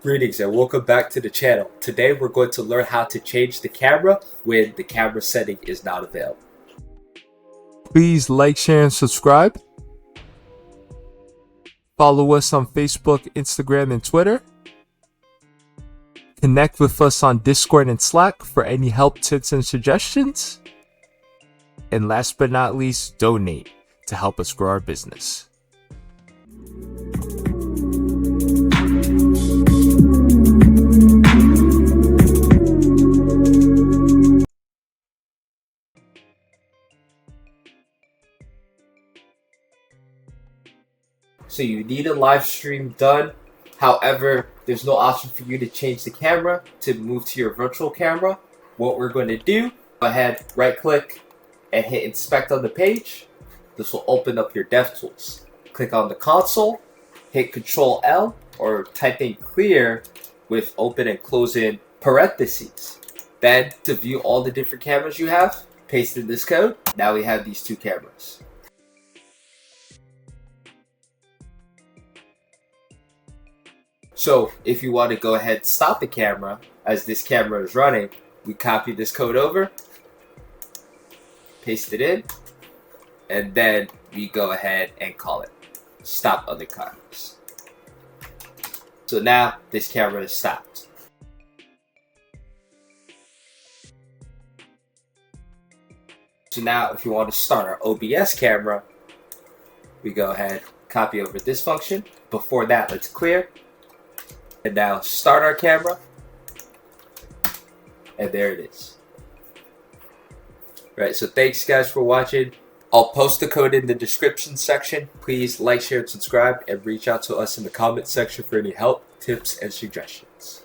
Greetings and welcome back to the channel. Today we're going to learn how to change the camera when the camera setting is not available. Please like, share, and subscribe. Follow us on Facebook, Instagram, and Twitter. Connect with us on Discord and Slack for any help, tips, and suggestions. And last but not least, donate to help us grow our business. So you need a live stream done. However, there's no option for you to change the camera to move to your virtual camera. What we're going to do, go ahead, right click and hit inspect on the page. This will open up your DevTools. Click on the console, hit Control L or type in clear with open and close in parentheses. Then to view all the different cameras you have, paste in this code. Now we have these two cameras. So if you want to go ahead and stop the camera as this camera is running, we copy this code over, paste it in, and then we go ahead and call it stop other cameras. So now this camera is stopped. So now if you want to start our OBS camera, we go ahead, copy over this function. Before that, let's clear. And now start our camera, and there it is. Right, so thanks guys for watching. I'll post the code in the description section. Please like, share, and subscribe, and reach out to us in the comment section for any help, tips, and suggestions.